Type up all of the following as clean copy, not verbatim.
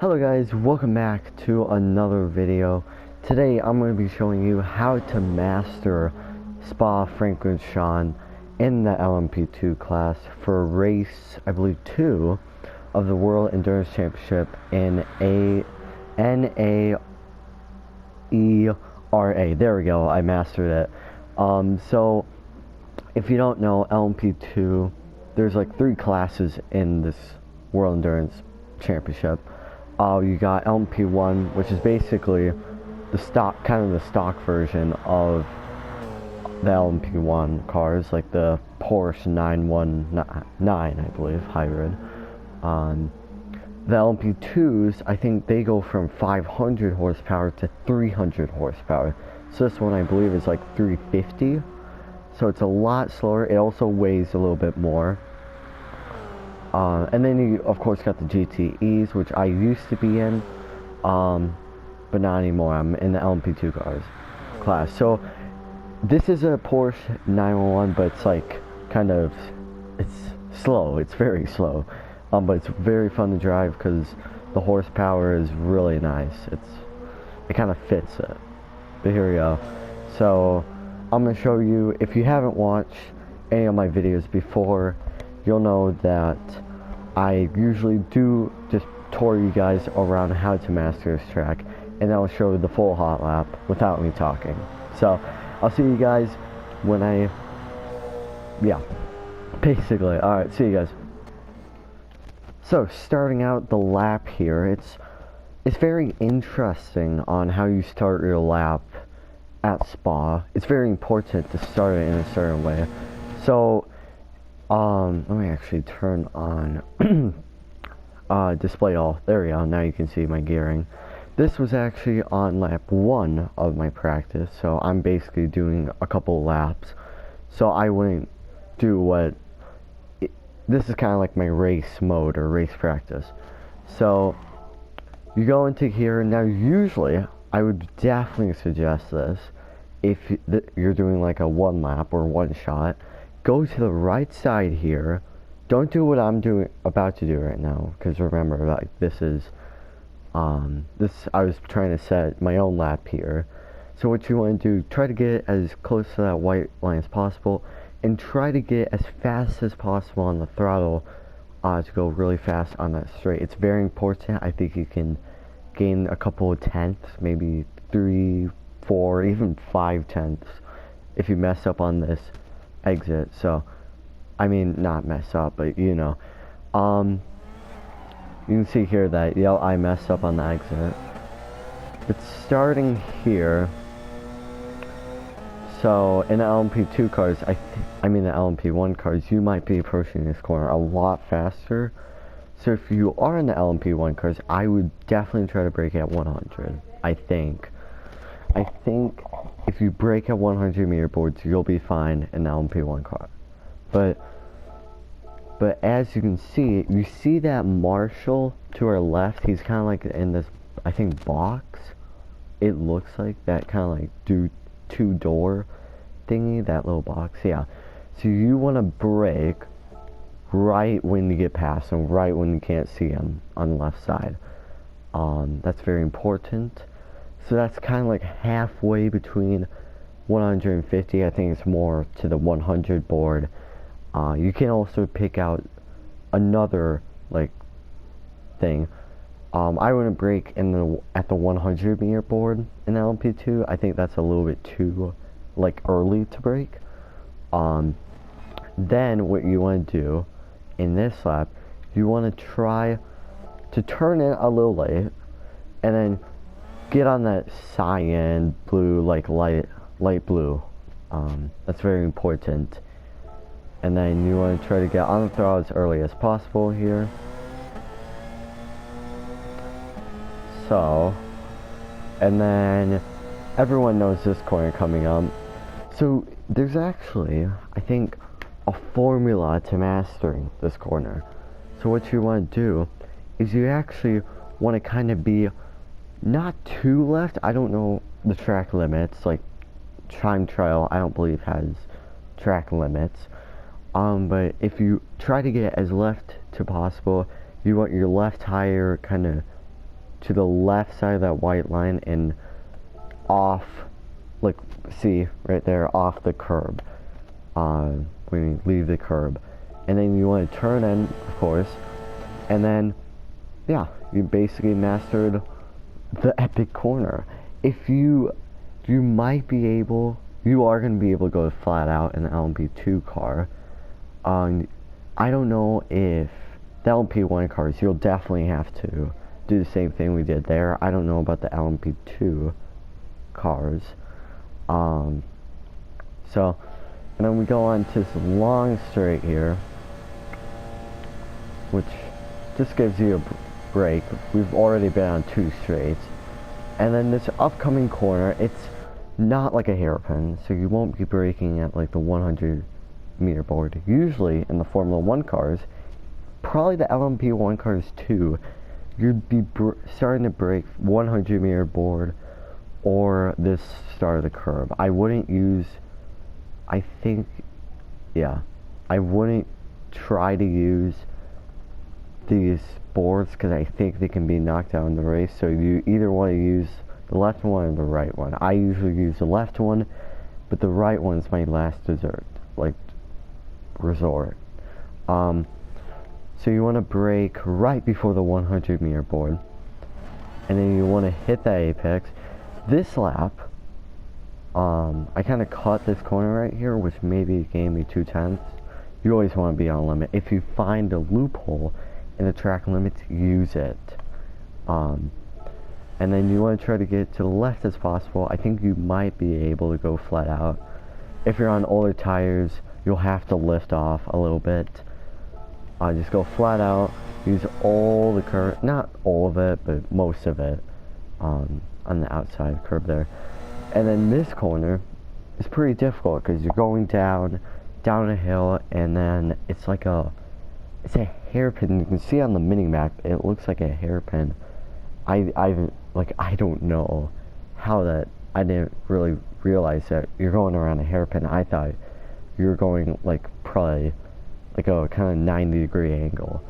Hello guys, welcome back to another video. Today I'm going to be showing you how to master Spa-Francorchamps in the LMP2 class for race, I believe 2 of the World Endurance Championship in NAERA. There we go, I mastered it. So if you don't know, LMP2, there's like 3 classes in this World Endurance Championship. You got LMP1, which is basically the stock, kind of the stock version of the LMP1 cars, like the Porsche 919, I believe, hybrid. The LMP2s, I think they go from 500 horsepower to 300 horsepower. So this one, I believe, is like 350. So it's a lot slower. It also weighs a little bit more. And then you, of course, got the GTEs, which I used to be in, but not anymore. I'm in the LMP2 cars class. So this is a Porsche 911, but it's like kind of, it's slow. It's very slow, but it's very fun to drive because the horsepower is really nice. It kind of fits it. But here we go. So I'm gonna show you. If you haven't watched any of my videos before, you'll know that I usually do just tour you guys around how to master this track, and I'll show the full hot lap without me talking. So I'll see you guys when basically. Alright, see you guys. So starting out the lap here, it's very interesting on how you start your lap at Spa. It's very important to start it in a certain way. So let me actually turn on display all. There we go. Now you can see my gearing. This was actually on lap 1 of my practice, so I'm basically doing a couple laps. So I wouldn't do this is kind of like my race mode or race practice. So you go into here. Now usually I would definitely suggest this if you're doing like a 1 lap or 1 shot. Go to the right side here. Don't do what I'm about to do right now, because remember, like, this is I was trying to set my own lap here. So what you want to do, try to get as close to that white line as possible, and try to get as fast as possible on the throttle to go really fast on that straight. It's very important. I think you can gain a couple of tenths, maybe 3, 4, even 5 tenths if you mess up on this exit. So I mean, not mess up, but you know, you can see here that I messed up on the exit. It's starting here. So in the LMP2 cars, I mean the LMP1 cars, you might be approaching this corner a lot faster. So if you are in the LMP1 cars, I would definitely try to brake at 100. I think if you brake at 100 meter boards, you'll be fine in the LMP1 car. But as you can see, you see that Marshall to our left, he's kind of like in this, I think, box. It looks like that kind of like two-door thingy, that little box. Yeah. So you want to brake right when you get past him, right when you can't see him on the left side. That's very important. So that's kind of like halfway between 150. I think it's more to the 100 board. You can also pick out another like thing. I wouldn't brake at the 100 meter board in LMP2. I think that's a little bit too like early to brake. Then what you want to do in this lap, you want to try to turn it a little late, and then get on that cyan blue, like light blue. That's very important. And then you want to try to get on the throttle as early as possible here. So, and then everyone knows this corner coming up. So there's actually, I think, a formula to mastering this corner. So what you want to do is you actually want to kind of be not too left. I don't know the track limits, like time trial I don't believe has track limits. But if you try to get as left to possible, you want your left tire kind of to the left side of that white line and off, like, see right there, off the curb, when you leave the curb. And then you want to turn in, of course, and then yeah, you basically mastered the epic corner. If you might be able, you are going to be able to go flat out in the LMP2 car. I don't know if the LMP1 cars, you'll definitely have to do the same thing we did there. I don't know about the LMP2 cars. So, and then we go on to this long straight here, which just gives you a break. We've already been on 2 straights. And then this upcoming corner, it's not like a hairpin, so you won't be braking at like the 100-meter board. Usually in the Formula 1 cars, probably the LMP1 cars too, you'd be starting to brake 100-meter board or this start of the curb. I wouldn't use, I wouldn't try to use these boards because I think they can be knocked out in the race. So you either want to use the left one or the right one. I usually use the left one, but the right one's my last resort. So you want to brake right before the 100-meter board, and then you want to hit that apex. This lap, I kind of caught this corner right here, which maybe gave me 2/10. You always want to be on limit. If you find a loophole in the track limits, use it. And then you want to try to get to the left as possible. I think you might be able to go flat out. If you're on older tires, you'll have to lift off a little bit. Just go flat out, use all the curb, not all of it, but most of it, on the outside curb there. And then this corner is pretty difficult because you're going down a hill, and then it's a hairpin. You can see on the mini map, it looks like a hairpin. I don't know how that, I didn't really realize that you're going around a hairpin. I thought you were going probably a kind of 90-degree angle.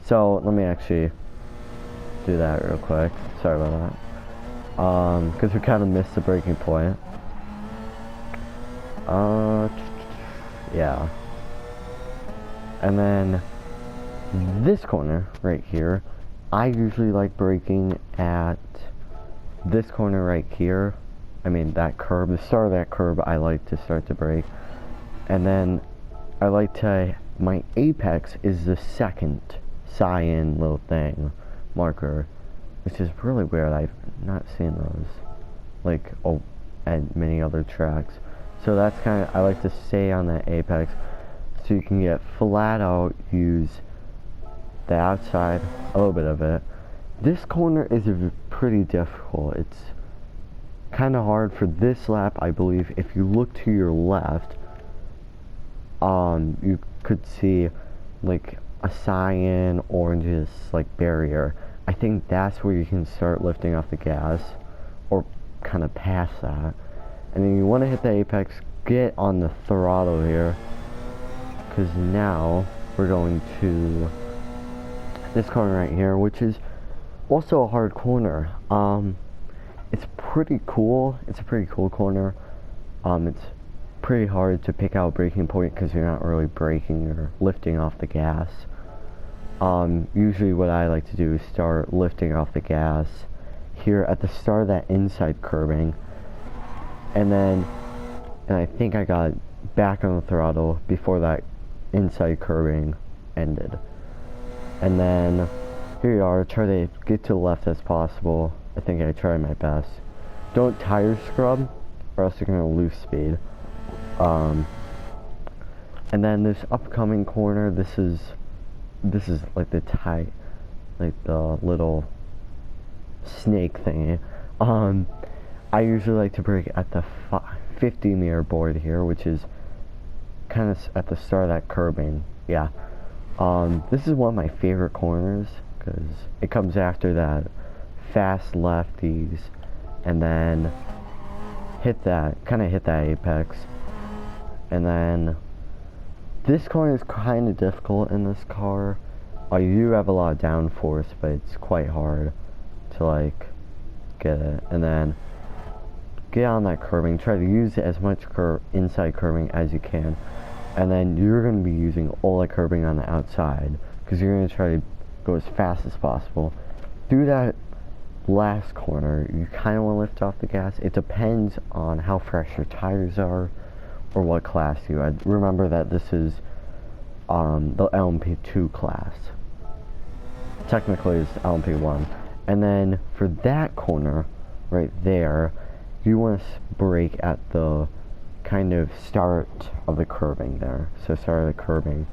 So let me actually do that real quick. Sorry about that. Because we kind of missed the breaking point. Yeah. And then this corner right here, I usually like braking at this corner right here. I mean that curb, the start of that curb, I like to start to brake. And then I like to, my apex is the second cyan little thing, marker, which is really weird. I've not seen those at many other tracks. So that's kind of, I like to stay on that apex so you can get flat out, use the outside, a little bit of it. This corner is pretty difficult. It's kind of hard for this lap, I believe. If you look to your left, you could see a cyan oranges barrier. I think that's where you can start lifting off the gas, or kind of past that. And then you want to hit the apex, get on the throttle here, because now we're going to this corner right here, which is also a hard corner. It's pretty cool. It's a pretty cool corner. It's pretty hard to pick out a braking point because you're not really braking or lifting off the gas. Usually what I like to do is start lifting off the gas here at the start of that inside curbing, and I think I got back on the throttle before that inside curbing ended. And then here you are, try to get to the left as possible. I think I tried my best. Don't tire scrub or else you're gonna lose speed. And then this upcoming corner, this is like the little snake thingy. I usually like to brake at the 50-meter board here, which is kind of at the start of that curbing. Yeah. This is one of my favorite corners because it comes after that fast lefties, and then hit that apex. And then this corner is kind of difficult in this car. You do have a lot of downforce, but it's quite hard to like get it. And then get on that curbing, try to use as much inside curbing as you can, and then you're going to be using all the curbing on the outside because you're going to try to go as fast as possible. Through that last corner, you kind of want to lift off the gas. It depends on how fresh your tires are or what class you had. Remember that this is the LMP2 class. Technically it's LMP1. And then for that corner right there, you want to brake at the kind of start of the curbing there. So start of the curbing.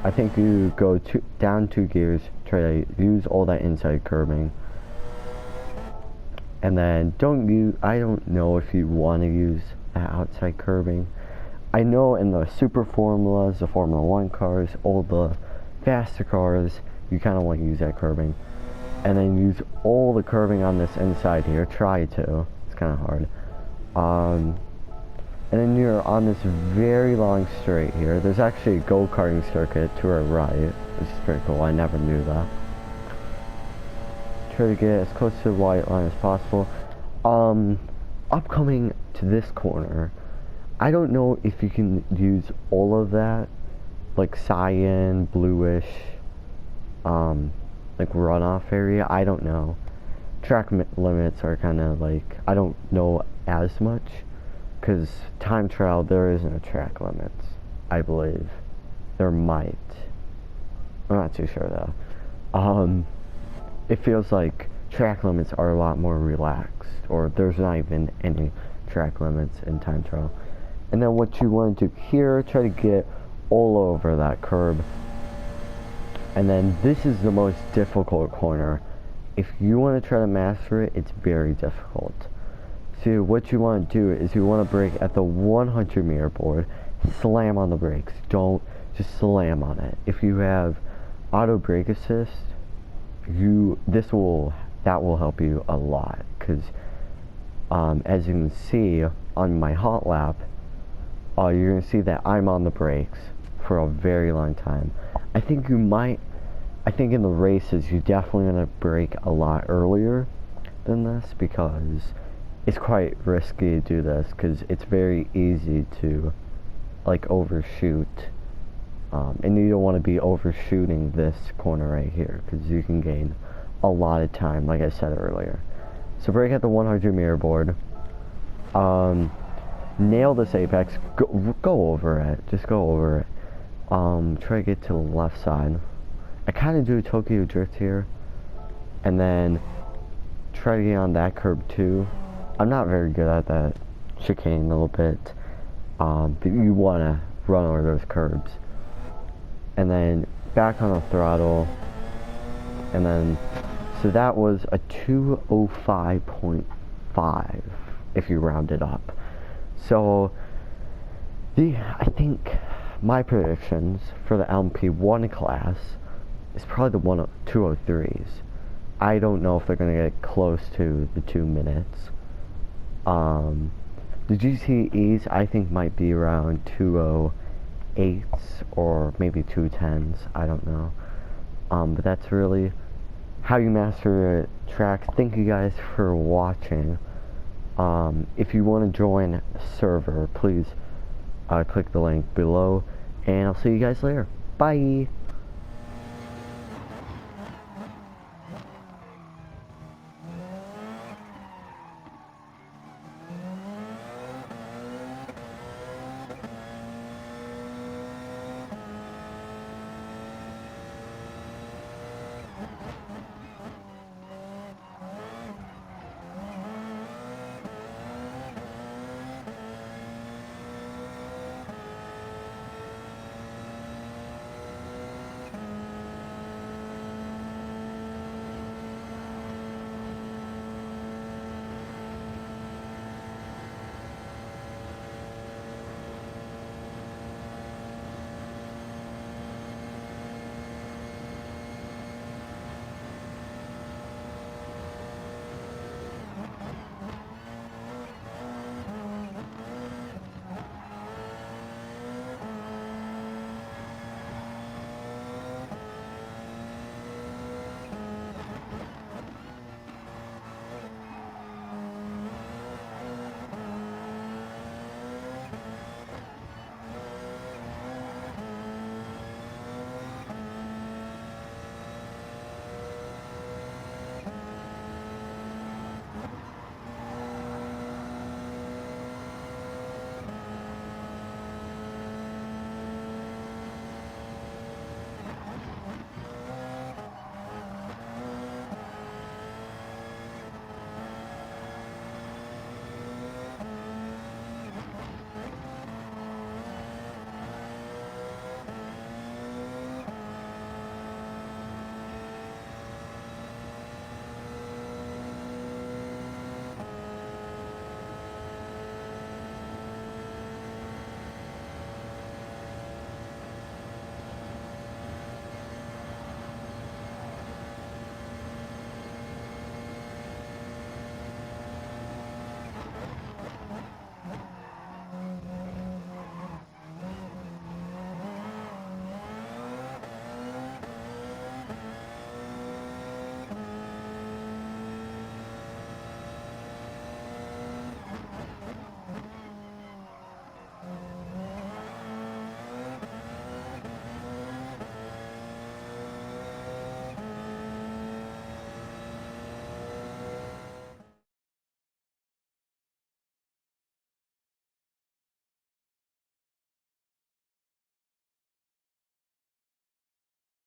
I think you go down 2 gears, try to use all that inside curbing. And then I don't know if you want to use that outside curbing. I know in the super formulas, the Formula 1 cars, all the faster cars, you kind of want to use that curbing. And then use all the curbing on this inside here. Try to. It's kind of hard. And then you're on this very long straight here. There's actually a go-karting circuit to our right, which is pretty cool. I never knew that. Try to get as close to the white line as possible. Upcoming to this corner, I don't know if you can use all of that, like cyan, bluish, like runoff area. I don't know. Track limits are kind of like, I don't know as much, because time trial there isn't a track limits. I believe there might. I'm not too sure though. It feels like track limits are a lot more relaxed, or there's not even any track limits in time trial. And then what you want to do here, try to get all over that curb. And then this is the most difficult corner. If you want to try to master it, it's very difficult. So what you want to do is you want to brake at the 100 meter board, slam on the brakes. Don't just slam on it. If you have auto brake assist, that will help you a lot, because as you can see on my Hotlap, you're gonna see that I'm on the brakes for a very long time. I think in the races you definitely gonna brake a lot earlier than this, because it's quite risky to do this, because it's very easy to like overshoot, and you don't want to be overshooting this corner right here, because you can gain a lot of time, like I said earlier. So brake at the 100 meter board, nail this apex, go over it, just go over it. Try to get to the left side. I kind of do a Tokyo drift here, and then try to get on that curb too. I'm not very good at that chicane a little bit, but you want to run over those curbs. And then back on the throttle, and then, so that was a 205.5 if you round it up. So I think my predictions for the LMP1 class is probably the 203s. I don't know if they're going to get close to the 2 minutes. The GTEs I think might be around 208s or maybe 210s. I don't know. But that's really how you master a track. Thank you guys for watching. If you want to join the server, please click the link below, and I'll see you guys later. Bye!